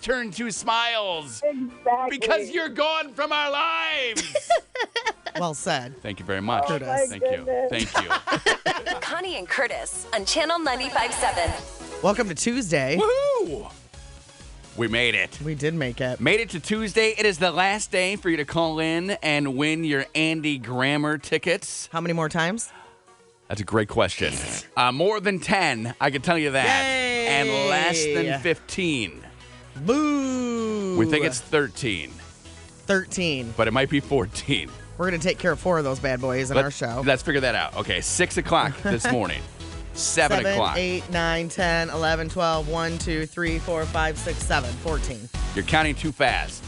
turn to smiles. Exactly. Because you're gone from our lives. Well said. Thank you very much. Oh, my Thank goodness. you. Thank you. Connie and Curtis on Channel 95.7. Welcome to Tuesday. Woohoo! We made it. We did make it. Made it to Tuesday. It is the last day for you to call in and win your Andy Grammer tickets. How many more times? That's a great question. More than 10, I can tell you that. Yay! And less than 15. Boo! We think it's 13, 13. but it might be 14. We're going to take care of 4 of those bad boys in our show. Let's figure that out. Okay, 6 o'clock this morning. 7 o'clock. 8, 9, 10, 11, 12, 1, 2, 3, 4, 5, 6, 7, 14. You're counting too fast.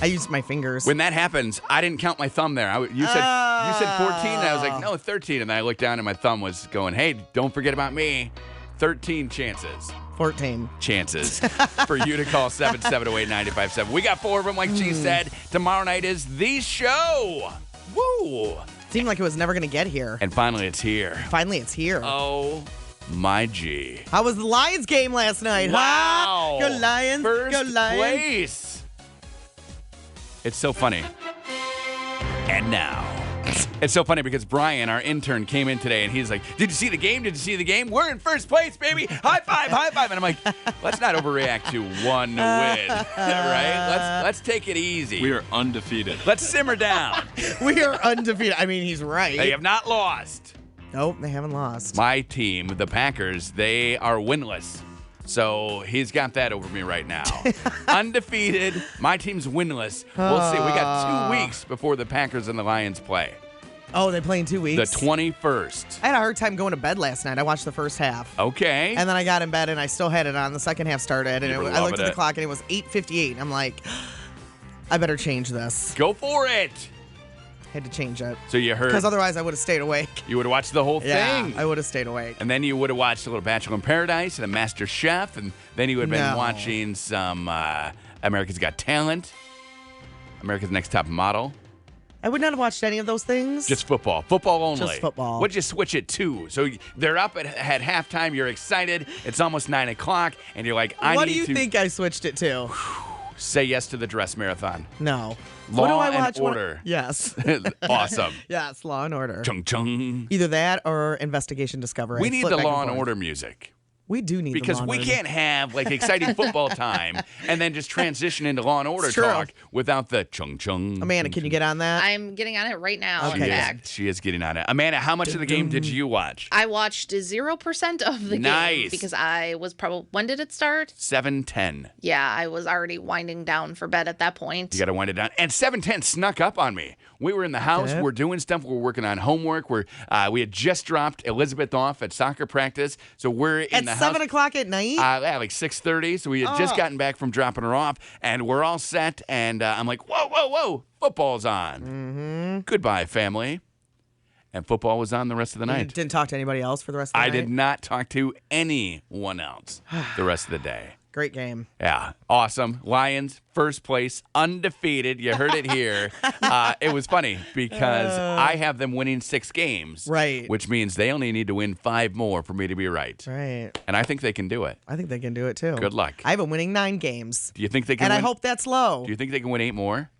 I used my fingers. When that happens, I didn't count my thumb there. You said 14, and I was like, no, 13. And then I looked down, and my thumb was going, hey, don't forget about me. 13 chances. 14. Chances for you to call 770-8957. We got 4 of them, like she said. Tomorrow night is the show. Woo! Seemed like it was never going to get here. And finally, it's here. Finally, it's here. Oh, my G. How was the Lions game last night? Wow. Huh? Go Lions. First Go Lions. place. It's so funny. And now. It's so funny because Brian, our intern, came in today and he's like, did you see the game? Did you see the game? We're in first place, baby. High five, high five. And I'm like, let's not overreact to one win, right? Let's take it easy. We are undefeated. Let's simmer down. We are undefeated. I mean, he's right. They have not lost. Nope, they haven't lost. My team, the Packers, they are winless. So he's got that over me right now. Undefeated. My team's winless. We'll see. We got 2 weeks before the Packers and the Lions play. Oh, they play in 2 weeks? The 21st. I had a hard time going to bed last night. I watched the first half. Okay. And then I got in bed and I still had it on. The second half started and I looked at the clock and it was 8:58. I'm like, I better change this. Go for it. Had to change it. So you heard. Because otherwise I would have stayed awake. You would have watched the whole thing. Yeah, I would have stayed awake. And then you would have watched a little Bachelor in Paradise and a Master Chef. And then you would have been watching some America's Got Talent, America's Next Top Model. I would not have watched any of those things. Just football. Football only. Just football. What'd you switch it to? So they're up at halftime. You're excited. It's almost 9 o'clock. And you're like, What do you think I switched it to? Say yes to the dress marathon. No. Law what do I watch? and Order. Yes. Awesome. Yes, Law and Order. Chung chung. Either that or Investigation Discovery. We need Flip the back Law and and forth. Order music. We do need Because the Law and we Order. can't have like exciting football time and then just transition into Law and Order It's true. talk without the chung chung. Amanda, can you get on that? I'm getting on it right now, Okay. in fact. She is getting on it. Amanda, how much of the game did you watch? I watched 0% of the Nice. game because I was probably... When did it start? 7:10. Yeah, I was already winding down for bed at that point. You got to wind it down. And 7:10 snuck up on me. We were in the house. Did it? We're doing stuff. We're working on homework. We had just dropped Elizabeth off at soccer practice. So we're in At the 7 house. o'clock at night? Yeah, like 6:30. So we had just gotten back from dropping her off, and we're all set. And I'm like, whoa, whoa, whoa, football's on. Mm-hmm. Goodbye, family. And football was on the rest of the You night. didn't talk to anybody else for the rest of the I night? did not talk to anyone else the rest of the day. Great game. Yeah, awesome. Lions, first place, undefeated. You heard it here. It was funny because I have them winning 6 games. Right. Which means they only need to win 5 more for me to be right. Right. And I think they can do it. I think they can do it too. Good luck. I have them winning 9 games. Do you think they can And win? I hope that's low. Do you think they can win 8 more?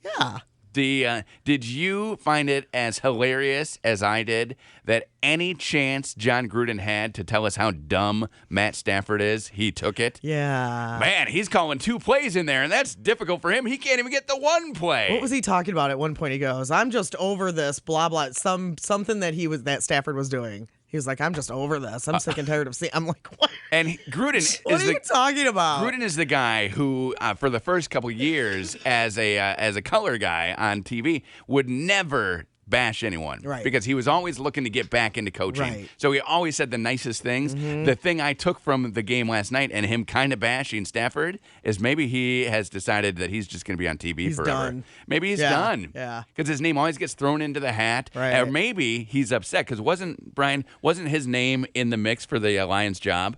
Yeah. Did you find it as hilarious as I did that any chance John Gruden had to tell us how dumb Matt Stafford is, he took it? Yeah. Man, he's calling 2 plays in there, and that's difficult for him. He can't even get the 1 play. What was he talking about at one point? He goes, I'm just over this, blah, blah, something that Stafford was doing. He was like, I'm just over this. I'm sick and tired of seeing. I'm like, what? And Gruden What is are you talking about? Gruden is the guy who, for the first couple years as a color guy on TV, would never bash anyone. Right. Because he was always looking to get back into coaching. Right. So he always said the nicest things. Mm-hmm. The thing I took from the game last night and him kind of bashing Stafford is maybe he has decided that he's just going to be on TV He's forever. done. Maybe he's Yeah, done. yeah. Because his name always gets thrown into the hat. Right. Or maybe he's upset because wasn't his name in the mix for the Lions job?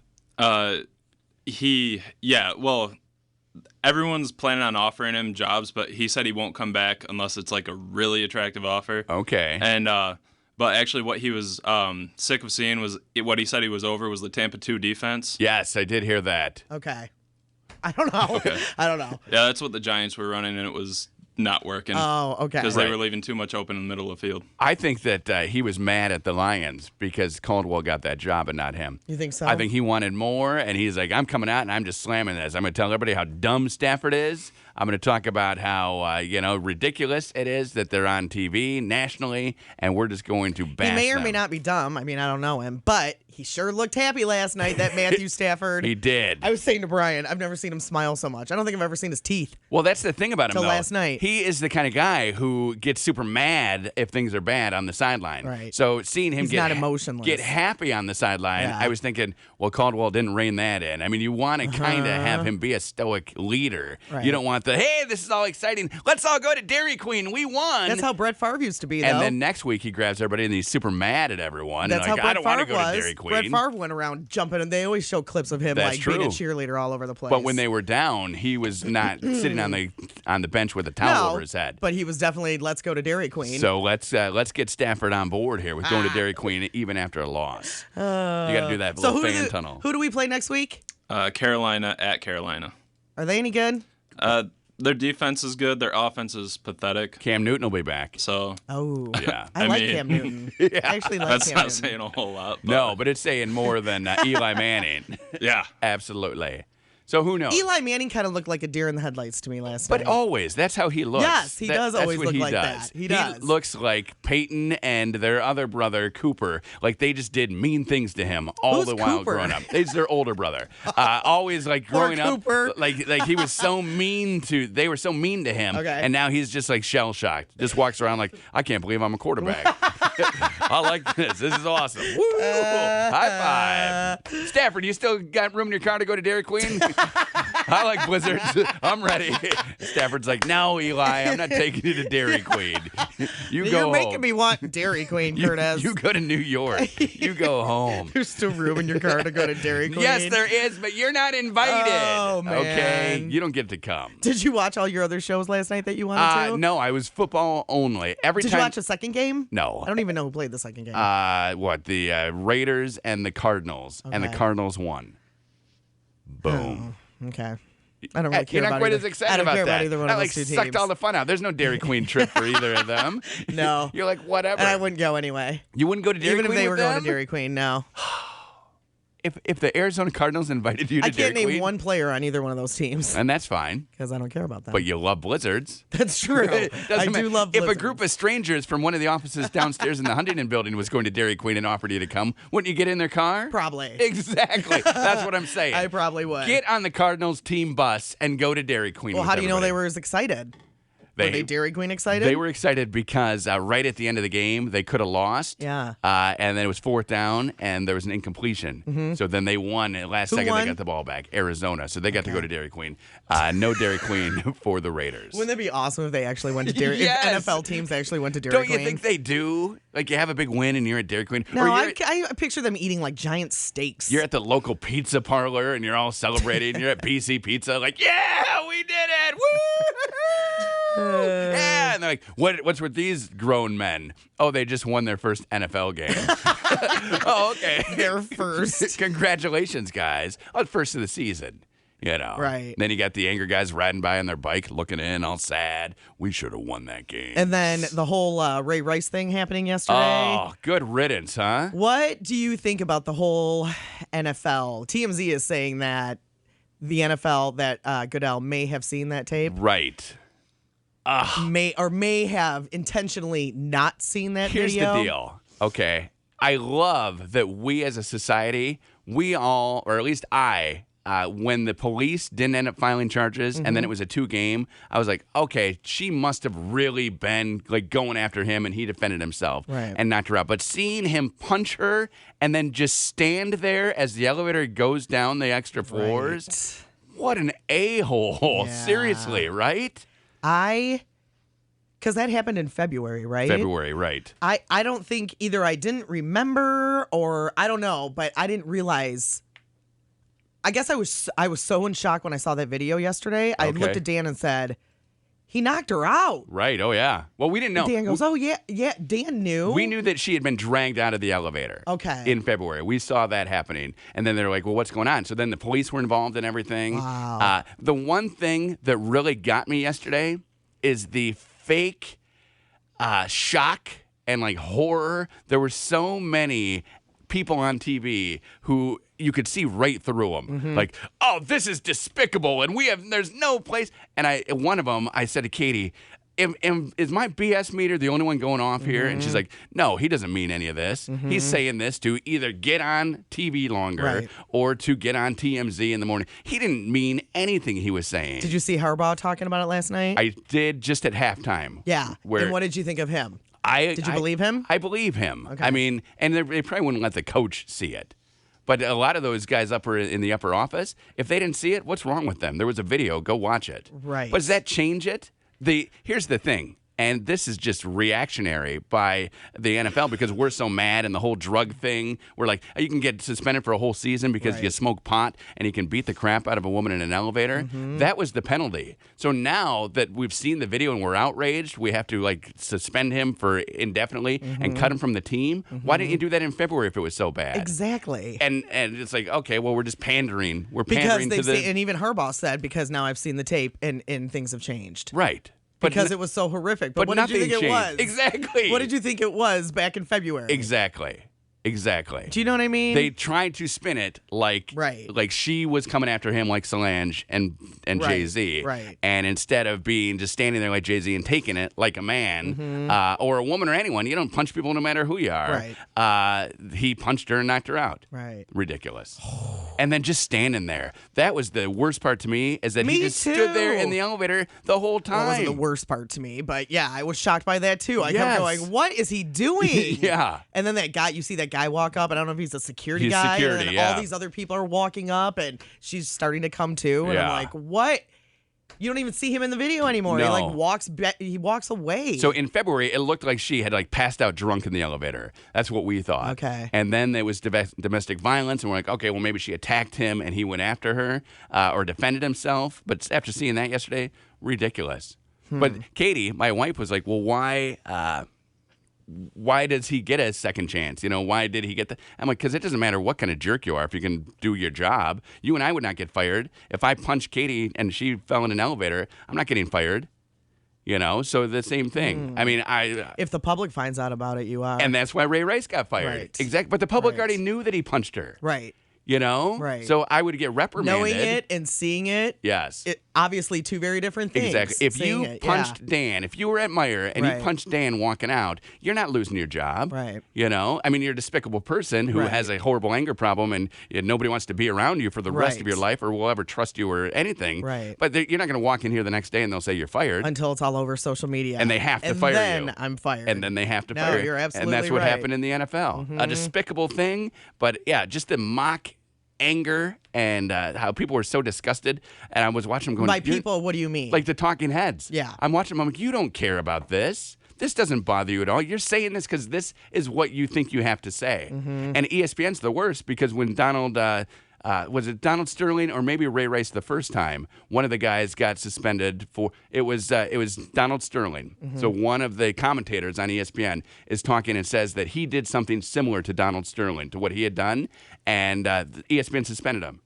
Everyone's planning on offering him jobs, but he said he won't come back unless it's like a really attractive offer. Okay. And But actually, what he was sick of seeing was what he said he was over was the Tampa 2 defense. Yes, I did hear that. Okay. I don't know. Okay. I don't know. Yeah, that's what the Giants were running, and it was not working. Oh, okay. Because they were leaving too much open in the middle of the field. I think that he was mad at the Lions because Caldwell got that job and not him. You think so? I think he wanted more, and he's like, I'm coming out and I'm just slamming this. I'm going to tell everybody how dumb Stafford is. I'm going to talk about how, ridiculous it is that they're on TV nationally, and we're just going to bash He may or them. may not be dumb. I mean, I don't know him, but he sure looked happy last night, that Matthew Stafford. He did. I was saying to Brian, I've never seen him smile so much. I don't think I've ever seen his teeth. Well, that's the thing about him, Till though. last night. He is the kind of guy who gets super mad if things are bad on the sideline. Right. So seeing him He's not emotionless. get happy on the sideline, Yeah. I was thinking, well, Caldwell didn't rein that in. I mean, you want to kind of have him be a stoic leader. Right. You don't want the, hey, this is all exciting. Let's all go to Dairy Queen. We won. That's how Brett Favre used to be, though. And then next week he grabs everybody and he's super mad at everyone. That's and like, how I Brett don't want to Favre go was. to Dairy Queen. Brett Favre went around jumping, and they always show clips of him That's being a true. cheerleader all over the place. But when they were down, he was not sitting on the bench with a towel over his head. But he was definitely, let's go to Dairy Queen. So let's get Stafford on board here with going to Dairy Queen even after a loss. You got to do that little fan tunnel. Who do we play next week? Carolina at Carolina. Are they any good? Their defense is good. Their offense is pathetic. Cam Newton will be back. So Oh, Yeah. I I like mean- Cam Newton. I actually like that's Cam not Newton. saying a whole lot. But No, but it's saying more than Eli Manning. yeah. Absolutely. So who knows? Eli Manning kind of looked like a deer in the headlights to me last night. But always, that's how he looks. Yes, he does that's always what look he like does. that. He does. He looks like Peyton and their other brother, Cooper. Like they just did mean things to him all Who's the while Cooper? growing up. He's their older brother. Always like Poor growing up, Cooper. like he was so mean to. They were so mean to him. Okay. And now he's just like shell shocked. Just walks around like, I can't believe I'm a quarterback. I like this. This is awesome. Woo! High five. Stafford, you still got room in your car to go to Dairy Queen? I like blizzards. I'm ready. Stafford's like, no, Eli, I'm not taking you to Dairy Queen. You go You're home. making me want Dairy Queen, Curtis. You go to New York. You go home. There's still room in your car to go to Dairy Queen. Yes, there is, but you're not invited. Oh, man. Okay, you don't get to come. Did you watch all your other shows last night that you wanted to? No, I was football only. Every Did time. you watch a second game? No. I don't even know who played the second game. The Raiders and the Cardinals, and the Okay. Cardinals won. Boom. Okay. I don't really care You're not about quite either. as excited I don't about care that. about either one that of like those two sucked teams. all the fun out. There's no Dairy Queen trip for either of them. No. You're like, whatever. And I wouldn't go anyway. You wouldn't go to Dairy Even Queen if they with were going them? to Dairy Queen, no. If the Arizona Cardinals invited you to I Dairy can't name Queen, one player on either one of those teams and that's fine. because I don't care about them. But you love blizzards. That's true. I Doesn't do matter. love If a blizzards. group of strangers from one of the offices downstairs in the Huntington building was going to Dairy Queen and offered you to come, wouldn't you get in their car? Probably. Exactly. That's what I'm saying. I probably would. Get on the Cardinals team bus and go to Dairy Queen. Well, with how do you know everybody. they were as excited? Were they Dairy Queen excited? They were excited because right at the end of the game, they could have lost. Yeah. And then it was fourth down, and there was an incompletion. So then they won. At last Who second, won? they got the ball back. Arizona. So they got to go to Dairy Queen. No Dairy Queen for the Raiders. Wouldn't that be awesome if they actually went to Dairy Yes. if NFL teams actually went to Dairy Don't Queen? you think they do? Like you have a big win and you're at Dairy Queen. No, Or I picture them eating like giant steaks. you're at the local pizza parlor and you're all celebrating. You're at PC Pizza, like, yeah, we did it. Woo! Yeah. And they're like, what's with these grown men? Oh, they just won their first NFL game. Oh, okay. Their first. Congratulations, guys. Oh, first of the season. You know. Right. Then you got the angry guys riding by on their bike, looking in, all sad. We should have won that game. And then the whole Ray Rice thing happening yesterday. Oh, good riddance, huh? What do you think about the whole NFL? TMZ is saying that the NFL, that Goodell may have seen that tape, Right. may have intentionally not seen that Here's video. the deal. Okay. I love that we as a society, we all, or at least I, when the police didn't end up filing charges and then it was a 2-game, I was like, okay, she must have really been like going after him and he defended himself Right. and knocked her out. But seeing him punch her and then just stand there as the elevator goes down the extra floors, what an a-hole. Yeah. Seriously, right? Because that happened in February, right? February, right. I don't think either I didn't remember or I don't know, but I didn't realize. I guess I was so in shock when I saw that video yesterday. I Okay. looked at Dan and said, He knocked her out. Right. Oh, yeah. Well, we didn't know. Dan goes, oh, yeah. Dan knew. We knew that she had been dragged out of the elevator. Okay. In February. We saw that happening. And then they're like, well, what's going on? So then the police were involved in everything. Wow. The one thing that really got me yesterday is the fake shock and like horror. There were so many people on TV who you could see right through them. Mm-hmm. Like, oh, this is despicable, and there's no place. And one of them, I said to Katie, is my BS meter the only one going off here? And she's like, no, he doesn't mean any of this. He's saying this to either get on TV longer or to get on TMZ in the morning. He didn't mean anything he was saying. Did you see Harbaugh talking about it last night? I did, just at halftime. Yeah. And what did you think of him? Did you believe him? I believe him. Okay. I mean, and they probably wouldn't let the coach see it. But a lot of those guys in the upper office, if they didn't see it, what's wrong with them? There was a video. Go watch it. Right. But does that change it? Here's the thing. And this is just reactionary by the NFL because we're so mad and the whole drug thing. We're like, you can get suspended for a whole season because you smoke pot and you can beat the crap out of a woman in an elevator. That was the penalty. So now that we've seen the video and we're outraged, we have to like suspend him for indefinitely and cut him from the team. Why didn't you do that in February if it was so bad? Exactly. And it's like, okay, well, we're just pandering. We're Because pandering to the and even Harbaugh said, because now I've seen the tape and things have changed. right. Because it was so horrific. But what did you think nothing it was? changed. Exactly. What did you think it was back in February? Exactly. Do you know what I mean? They tried to spin it like she was coming after him like Solange and Jay-Z. Right. And instead of being just standing there like Jay-Z and taking it like a man or a woman or anyone, you don't punch people no matter who you are. Right. He punched her and knocked her out. Right. Ridiculous. And then just standing there. That was the worst part to me is that he just stood there in the elevator the whole time. Well, it wasn't the worst part to me, but yeah, I was shocked by that too. I kept going, what is he doing? Yeah. And then that guy, you see that guy walk up, and I don't know if he's a security He's guy. security, and then all these other people are walking up, and she's starting to come to. And I'm like, what? You don't even see him in the video anymore. No. He like walks away. So in February, it looked like she had like passed out drunk in the elevator. That's what we thought. Okay. And then there was domestic violence, and we're like, okay, well maybe she attacked him and he went after her or defended himself. But after seeing that yesterday, ridiculous. But Katie, my wife, was like, well, why does he get a second chance? You know, why did he get the? I'm like, because it doesn't matter what kind of jerk you are if you can do your job. You and I would not get fired. If I punched Katie and she fell in an elevator, I'm not getting fired. You know, so the same thing. I mean, if the public finds out about it, you are. And that's why Ray Rice got fired. Right. Exactly. But the public Right. already knew that he punched her. Right. You know? Right. So I would get reprimanded. Knowing it and seeing it. Yes. Obviously, two very different things. Exactly. If Seeing you it, punched Dan, if you were at Meyer and Right. you punched Dan walking out, you're not losing your job. Right. You know? I mean, you're a despicable person who Right. has a horrible anger problem and nobody wants to be around you for the rest of Right. your life or will ever trust you or anything. Right. But you're not going to walk in here the next day and they'll say you're fired. Until it's all over social media. And they have to fire you. And then I'm fired. And then they have to No, fire you. you're absolutely And that's what right. happened in the NFL. A despicable thing, but yeah, just the mock anger and how people were so disgusted. And I was watching them going, By people, what do you mean? like the talking heads. Yeah. I'm watching them. I'm like, you don't care about this. This doesn't bother you at all. You're saying this because this is what you think you have to say. And ESPN's the worst because when Donald, was it Donald Sterling or maybe Ray Rice the first time, one of the guys got suspended for, it was Donald Sterling. So one of the commentators on ESPN is talking and says that he did something similar to Donald Sterling, to what he had done, and ESPN suspended him.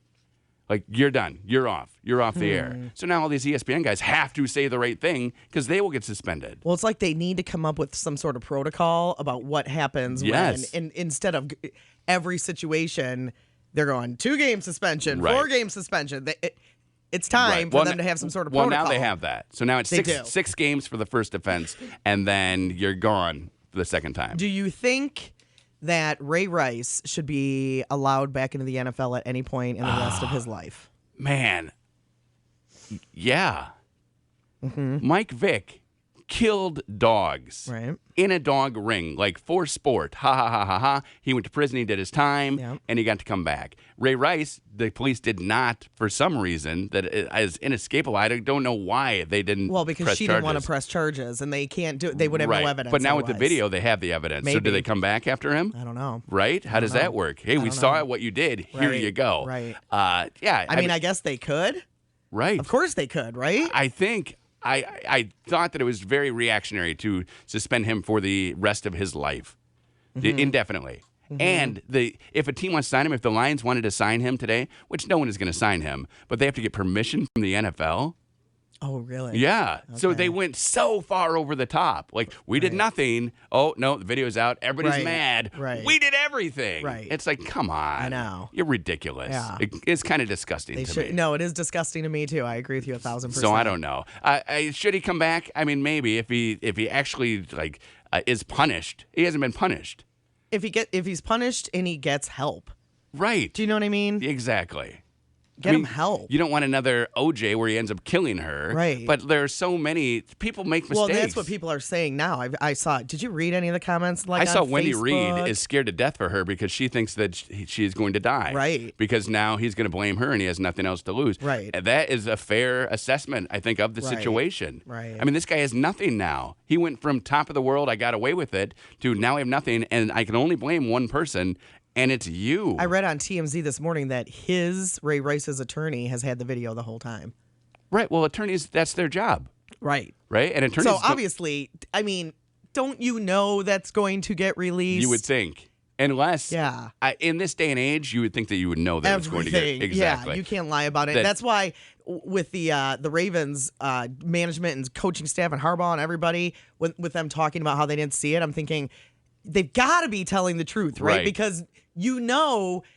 Like, you're done. You're off. You're off the air. So now all these ESPN guys have to say the right thing because they will get suspended. Well, it's like they need to come up with some sort of protocol about what happens Yes. when, instead of every situation, they're going 2-game suspension, Right. 4-game suspension. It's time for them to have some sort of Well, protocol. now they have that. So now it's They do. six games for the first offense, and then you're gone for the second time. Do you think that Ray Rice should be allowed back into the NFL at any point in the rest of his life? Man. Yeah. Mike Vick killed dogs Right. in a dog ring, like for sport. Ha ha ha ha ha. He went to prison, he did his time, Yep. and he got to come back. Ray Rice, the police did not, for some reason, that is inescapable. I don't know why they didn't. Well, because press she didn't want to charges. press charges, and they can't do it. They would have Right. no evidence. But now with the otherwise. video, they have the evidence. So do Maybe. they come back after him? I don't know. Right? How does that work? Hey, we don't saw know. what you did. Here Right, you go. right. Yeah. I mean, I guess they could. right. Of course they could, right? I think I thought that it was very reactionary to suspend him for the rest of his life, indefinitely. And if a team wants to sign him, if the Lions wanted to sign him today, which no one is going to sign him, but they have to get permission from the NFL. Oh, really? Yeah. So Okay. they went so far over the top. Like, we did nothing. Oh, no, the video's out. Everybody's Right. mad. Right. We did everything. Right. It's like, come on. I know. You're ridiculous. Yeah. It's kind of disgusting They to should. me. No, it is disgusting to me too. I agree with you 1,000%. So I don't know. Should he come back? I mean, maybe if he actually is punished. He hasn't been punished. If he's punished and he gets help, Right. do you know what I mean? Exactly. Get him help. You don't want another OJ where he ends up killing her. Right. But there are so many people make mistakes. Well, that's what people are saying now. I saw. Did you read any of the comments? Like I saw on Wendy Facebook? Reed is scared to death for her because she thinks that she is going to die. Right. Because now he's going to blame her and he has nothing else to lose. Right. And that is a fair assessment, I think, of the Right. situation. Right. I mean, this guy has nothing now. He went from top of the world, I got away with it, to now I have nothing, and I can only blame one person, and it's you. I read on TMZ this morning that Ray Rice's attorney has had the video the whole time. Right. Well, attorneys, that's their job. Right. Right? And attorneys. So obviously, I mean, don't you know that's going to get released? You would think. Unless, Yeah. in this day and age, you would think that you would know that it's going to Everything. get exactly. Yeah, you can't lie about it. That- That's why with the Ravens management and coaching staff and Harbaugh and everybody, with them talking about how they didn't see it, I'm thinking they've got to be telling the truth, right? Right. Because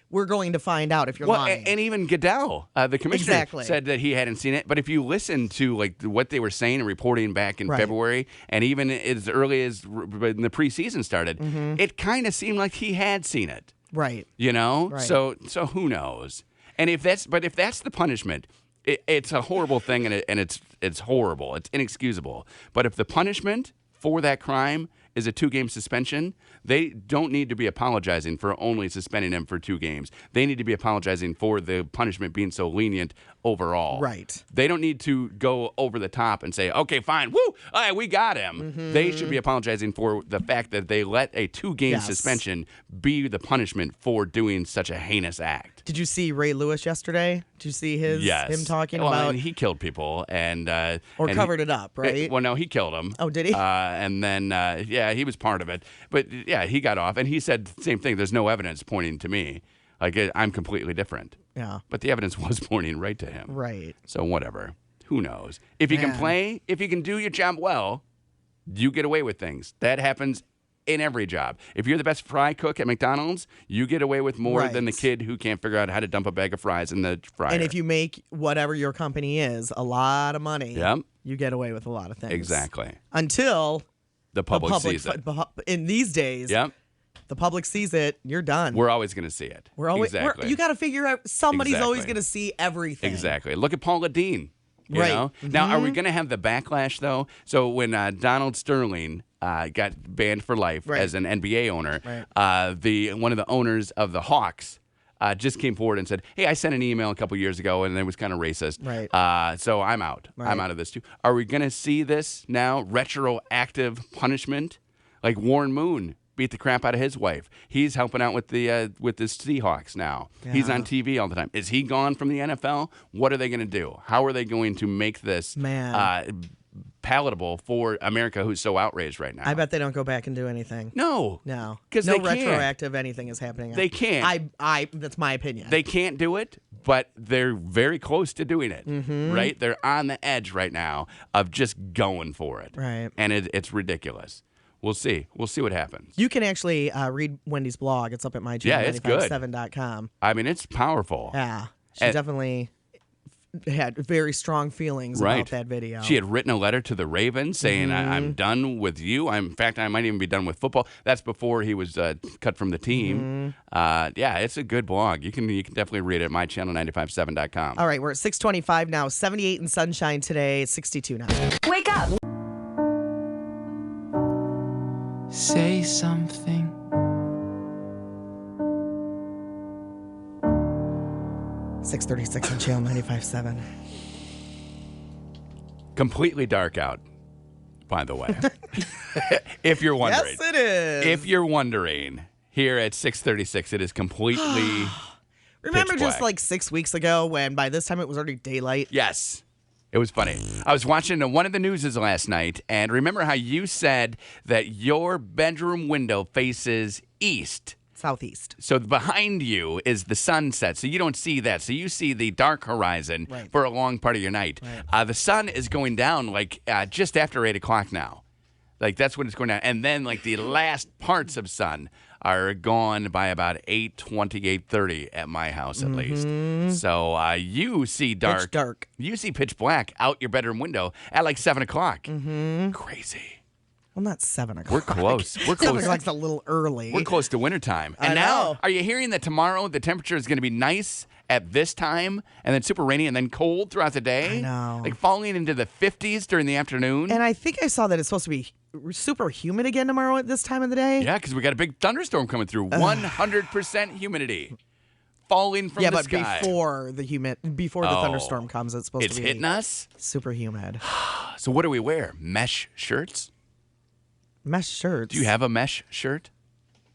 we're going to find out if you're Well, lying. and even Goodell, the commissioner, Exactly. said that he hadn't seen it. But if you listen to what they were saying and reporting back in Right. February, and even as early as when the preseason started, Mm-hmm. it kind of seemed like he had seen it. right. You know, Right. so who knows? And if that's the punishment, it's a horrible thing, and it's horrible. It's inexcusable. But if the punishment for that crime is a 2-game suspension, they don't need to be apologizing for only suspending him for 2 games. They need to be apologizing for the punishment being so lenient overall. Right. They don't need to go over the top and say, okay, fine, woo, all right, we got him. They should be apologizing for the fact that they let a 2-game Yes. suspension be the punishment for doing such a heinous act. Did you see Ray Lewis yesterday? Did you see him talking well, about and he killed people and covered it up, right? Well, no, he killed them. Oh, did he? And then he was part of it. But yeah, he got off, and he said the same thing. There's no evidence pointing to me. Like I'm completely different. Yeah. But the evidence was pointing right to him. Right. So whatever. Who knows? If you can Man. play, if you can do your job well, you get away with things. That happens in every job. If you're the best fry cook at McDonald's, you get away with more than the Right. kid who can't figure out how to dump a bag of fries in the fryer. And if you make whatever your company is a lot of money, Yep. you get away with a lot of things. Exactly. Until The public sees it. In these days, Yep. the public sees it, you're done. We're always going to see it. We're always exactly. you got to figure out somebody's always Exactly. going to see everything. Exactly. Look at Paula Dean. You Right. know? Now, are we going to have the backlash, though? So when Donald Sterling got banned for life Right. as an NBA owner, Right. one of the owners of the Hawks just came forward and said, hey, I sent an email a couple years ago, and it was kind of racist. Right. So I'm out. I'm Right. out of this, too. Are we going to see this now, retroactive punishment? Like Warren Moon beat the crap out of his wife. He's helping out with the Seahawks now. He's Yeah. on TV all the time. Is he gone from the NFL? What are they going to do? How are they going to make this palatable for America, who's so outraged right now? I bet they don't go back and do anything. No, No, 'Cause no they can't. retroactive anything is happening. They can't. I that's my opinion. They can't do it, but they're very close to doing it. Mm-hmm. Right? They're on the edge right now of just going for it. Right. And it's ridiculous. We'll see. We'll see what happens. You can actually read Wendy's blog. It's up at it's I mean, it's powerful. Yeah, she And- definitely had very strong feelings Right. about that video. She had written a letter to the Ravens saying, I'm done with you. In fact, I might even be done with football. That's before he was cut from the team. Yeah, it's a good blog. You can definitely read it at mychannel957.com. All right, we're at 6:25 now. 78 and sunshine today. 62 now. Wake up. Say something. .636 on Channel 95.7. Completely dark out, by the way. If you're wondering. Yes, it is. If you're wondering, here at 6:36, it is completely Remember pitch just black. like 6 weeks ago when by this time it was already daylight? Yes. It was funny. I was watching one of the newses last night, and remember how you said that your bedroom window faces east? Southeast. So behind you is the sunset, so you don't see that. So you see the dark horizon for a long part of your night. Right. The sun is going down like just after 8 o'clock now. Like that's when it's going down. And then like the last parts of sun are gone by about 8:20, 8:30 at my house at least. So you see dark. Pitch dark. You see pitch black out your bedroom window at like 7 o'clock. Crazy. Well, not 7 o'clock. We're close. We're 7 close. o'clock's a little early. We're close to wintertime. And I now, know. are you hearing that tomorrow the temperature is going to be nice at this time and then super rainy and then cold throughout the day? I know. Like falling into the 50s during the afternoon? And I think I saw that it's supposed to be super humid again tomorrow at this time of the day. Yeah, because we got a big thunderstorm coming through. 100% humidity. Falling from the sky. Yeah, but before the thunderstorm comes, it's supposed to be. It's hitting us? Super humid. So what do we wear? Mesh shirts? Mesh shirts. Do you have a mesh shirt?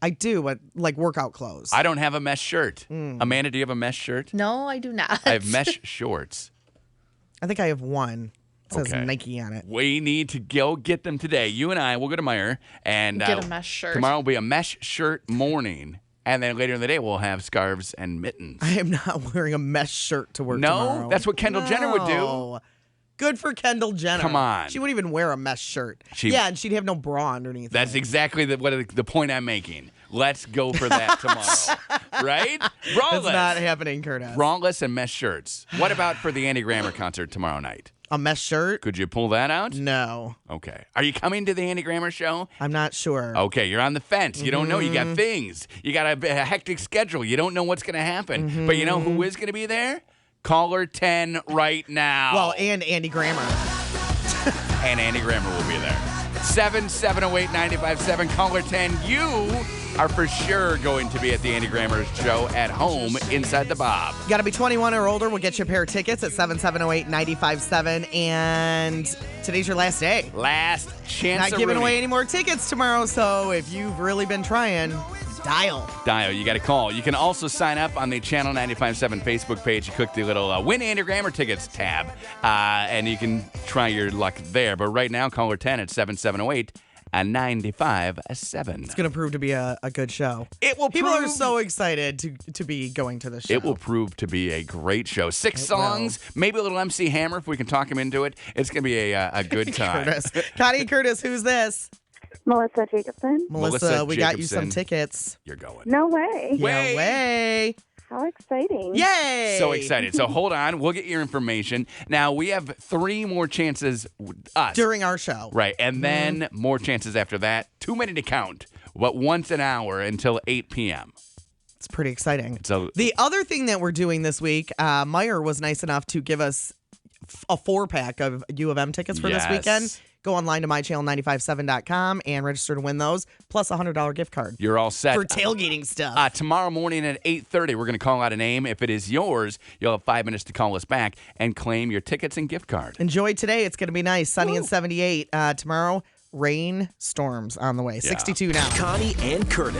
I do, but like workout clothes. I don't have a mesh shirt. Amanda, do you have a mesh shirt? No, I do not. I have mesh shorts. I think I have one. It says Okay. Nike on it. We need to go get them today. You and I will go to Meijer and Get a mesh shirt. Tomorrow will be a mesh shirt morning. And then later in the day, we'll have scarves and mittens. I am not wearing a mesh shirt to work tomorrow. No? That's what Kendall Jenner would do. No. Good for Kendall Jenner. Come on. She wouldn't even wear a mesh shirt. And she'd have no bra underneath. That's exactly the point I'm making. Let's go for that tomorrow. Right? Braless. It's not happening, Curtis. Braless and mesh shirts. What about for the Andy Grammer concert tomorrow night? A mesh shirt? Could you pull that out? No. Okay. Are you coming to the Andy Grammer show? I'm not sure. Okay, you're on the fence. You don't know. You got things. You got a hectic schedule. You don't know what's going to happen. But you know who is going to be there? Caller 10 right now. Well, and Andy Grammer. And Andy Grammer will be there. 7708957 caller 10. You are for sure going to be at the Andy Grammer show at home inside the Bob. Got to be 21 or older. We'll get you a pair of tickets at 7708957. And today's your last day. Last chance. Not giving away any more tickets tomorrow. So if you've really been trying, dial. You got to call. You can also sign up on the Channel 95.7 Facebook page. You click the little Win Andy Grammer Tickets tab, and you can try your luck there. But right now, caller 10 at 770-957. It's going to prove to be a good show. It will. People are so excited to be going to the show. It will prove to be a great show. 6 songs, maybe a little MC Hammer if we can talk him into it. It's going to be a good time. Curtis. Connie Curtis, who's this? Melissa Jacobson. Melissa, we got you Jacobson. some tickets. You're going. No way. No way. How exciting. Yay. So excited. So hold on. We'll get your information. Now, we have 3 more chances us. During our show. Right. And then more chances after that. Too many to count. But once an hour until 8 p.m. It's pretty exciting. So the other thing that we're doing this week, Meijer was nice enough to give us a 4-pack of U of M tickets for this weekend. Go online to mychannel957.com and register to win those, plus a $100 gift card. You're all set. For tailgating stuff. Tomorrow morning at 8:30, we're going to call out a name. If it is yours, you'll have 5 minutes to call us back and claim your tickets and gift card. Enjoy today. It's going to be nice. Sunny and 78. Tomorrow, rain, storms on the way. 62 now. Connie and Curtis.